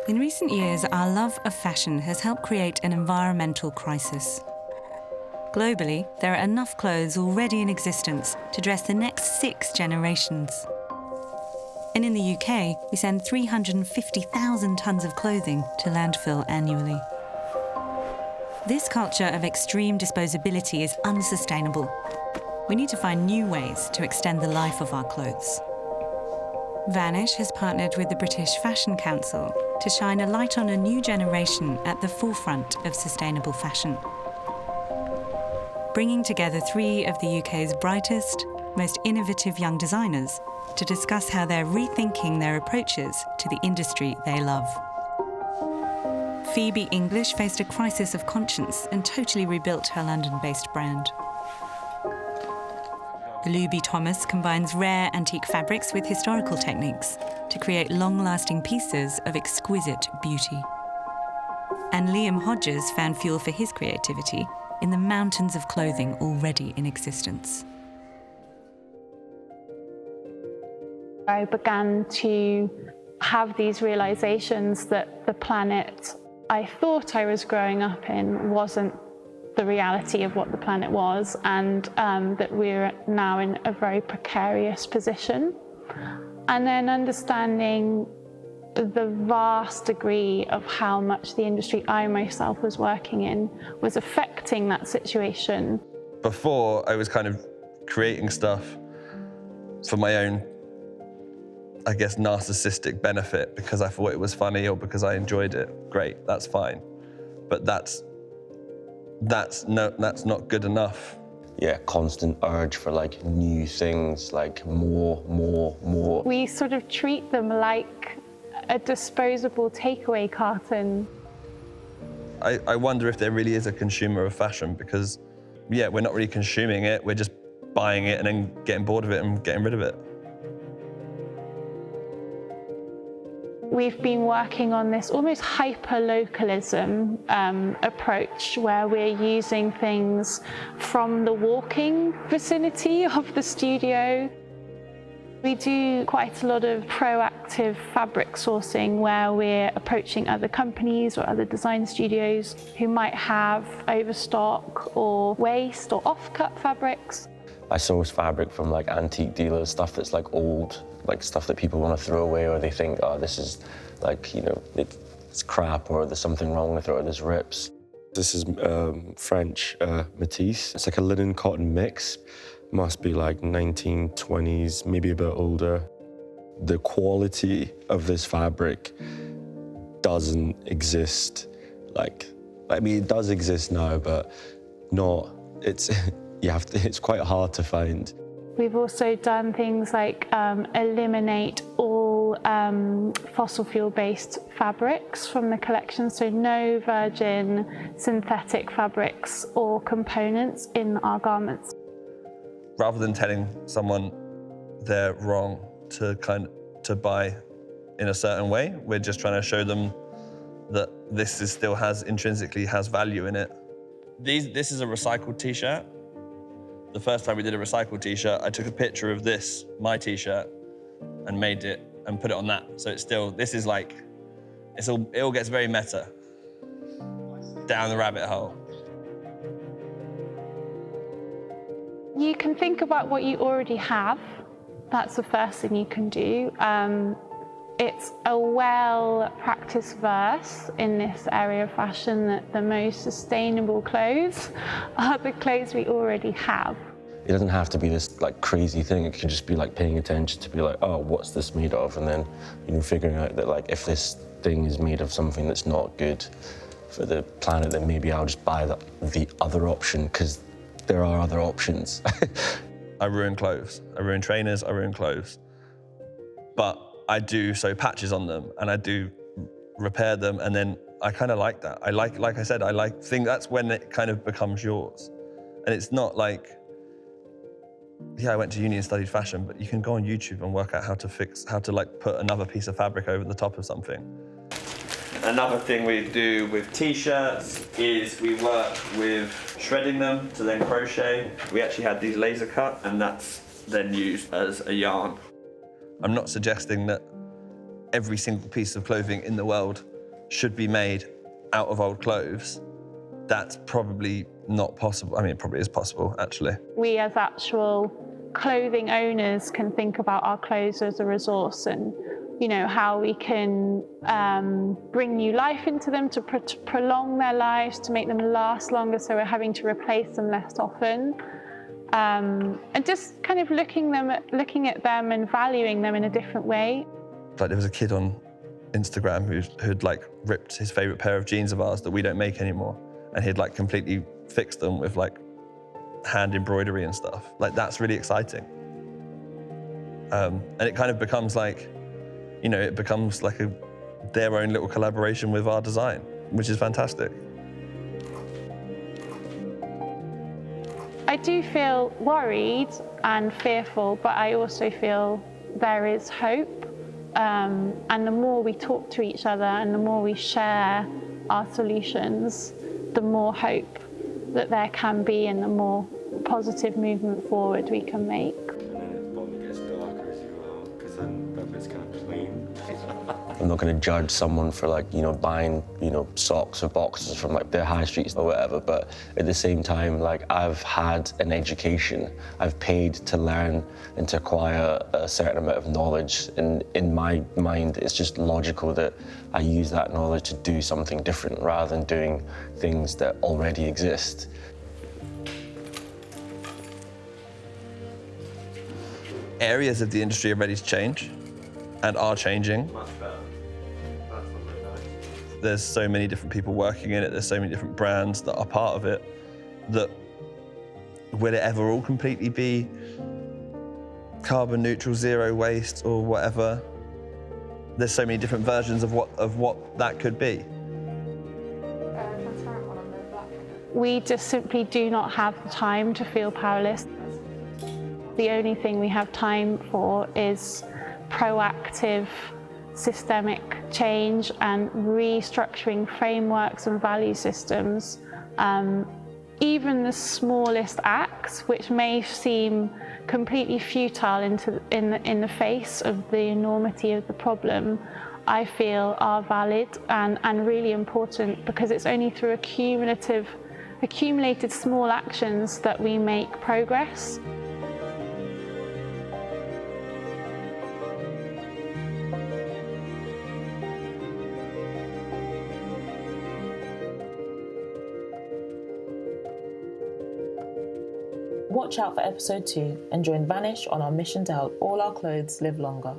In recent years, our love of fashion has helped create an environmental crisis. Globally, there are enough clothes already in existence to dress the next 6 generations. And in the UK, we send 350,000 tonnes of clothing to landfill annually. This culture of extreme disposability is unsustainable. We need to find new ways to extend the life of our clothes. Vanish has partnered with the British Fashion Council to shine a light on a new generation at the forefront of sustainable fashion, bringing together 3 of the UK's brightest, most innovative young designers to discuss how they're rethinking their approaches to the industry they love. Phoebe English faced a crisis of conscience and totally rebuilt her London-based brand. Luby Thomas combines rare antique fabrics with historical techniques to create long-lasting pieces of exquisite beauty. And Liam Hodges found fuel for his creativity in the mountains of clothing already in existence. I began to have these realizations that the planet I thought I was growing up in wasn't the reality of what the planet was, and that we're now in a very precarious position. And then understanding the vast degree of how much the industry I myself was working in was affecting that situation. Before, I was kind of creating stuff for my own, I guess, narcissistic benefit because I thought it was funny or because I enjoyed it. Great, that's fine. But that's not good enough. Yeah, constant urge for like new things, like more. We sort of treat them like a disposable takeaway carton. I wonder if there really is a consumer of fashion because, yeah, we're not really consuming it, we're just buying it and then getting bored of it and getting rid of it. We've been working on this almost hyper-localism approach where we're using things from the walking vicinity of the studio. We do quite a lot of proactive fabric sourcing where we're approaching other companies or other design studios who might have overstock or waste or off-cut fabrics. I source fabric from like antique dealers, stuff that's like old, like stuff that people want to throw away or they think, oh, this is like, you know, it's crap or there's something wrong with it or there's rips. This is French Matisse. It's like a linen cotton mix. Must be like 1920s, maybe a bit older. The quality of this fabric doesn't exist. Like, I mean, it does exist now, but not, it's quite hard to find. We've also done things like eliminate all fossil fuel-based fabrics from the collection, so no virgin synthetic fabrics or components in our garments. Rather than telling someone they're wrong to buy in a certain way, we're just trying to show them that this still intrinsically has value in it. This is a recycled t-shirt. The first time we did a recycled t-shirt, I took a picture of this, my t-shirt, and made it and put it on that. So it's still, this is like, it all gets very meta. Down the rabbit hole. You can think about what you already have. That's the first thing you can do. It's a well-practiced verse in this area of fashion that the most sustainable clothes are the clothes we already have. It doesn't have to be this like crazy thing. It can just be like paying attention to be like, oh, what's this made of? And then, you know, figuring out that like if this thing is made of something that's not good for the planet, then maybe I'll just buy the other option because there are other options. I ruin clothes. I ruin trainers, I ruin clothes. But I do sew patches on them and I do repair them, and then I kind of like that. Like I said, think that's when it kind of becomes yours. And it's not like, yeah, I went to uni and studied fashion, but you can go on YouTube and work out how to like put another piece of fabric over the top of something. Another thing we do with t-shirts is we work with shredding them to then crochet. We actually had these laser cut and that's then used as a yarn. I'm not suggesting that every single piece of clothing in the world should be made out of old clothes, that's probably not possible. I mean, it probably is possible, actually. We as actual clothing owners can think about our clothes as a resource and, you know, how we can bring new life into them to prolong their lives, to make them last longer, so we're having to replace them less often. And just kind of looking at them and valuing them in a different way. Like, there was a kid on Instagram who'd like ripped his favorite pair of jeans of ours that we don't make anymore, and he'd like completely fixed them with like hand embroidery and stuff. Like, that's really exciting. And it kind of becomes like, you know, it becomes like their own little collaboration with our design, which is fantastic. I do feel worried and fearful, but I also feel there is hope. And the more we talk to each other and the more we share our solutions, the more hope that there can be and the more positive movement forward we can make. And then it probably gets darker as you are, because then that bit's kind of clean. I'm not going to judge someone for, like, you know, buying, you know, socks or boxes from like their high streets or whatever, but at the same time, like, I've had an education. I've paid to learn and to acquire a certain amount of knowledge, and in my mind, it's just logical that I use that knowledge to do something different rather than doing things that already exist. Areas of the industry are ready to change and are changing. Much better. That's not very nice. There's so many different people working in it, there's so many different brands that are part of it, that will it ever all completely be carbon neutral, zero waste or whatever? There's so many different versions of what that could be. We just simply do not have the time to feel powerless. The only thing we have time for is proactive, systemic change and restructuring frameworks and value systems. Even the smallest acts, which may seem completely futile in the face of the enormity of the problem, I feel are valid and really important, because it's only through accumulated small actions that we make progress. Watch out for episode 2 and join Vanish on our mission to help all our clothes live longer.